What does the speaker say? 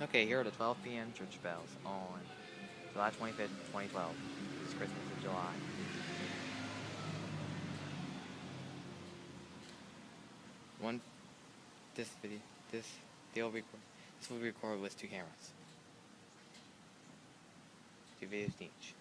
Okay, here are the 12 p.m. church bells on July 25th, 2012. It's Christmas in July. One, this video, this, they'll record, this will be recorded with two cameras. Two videos in each.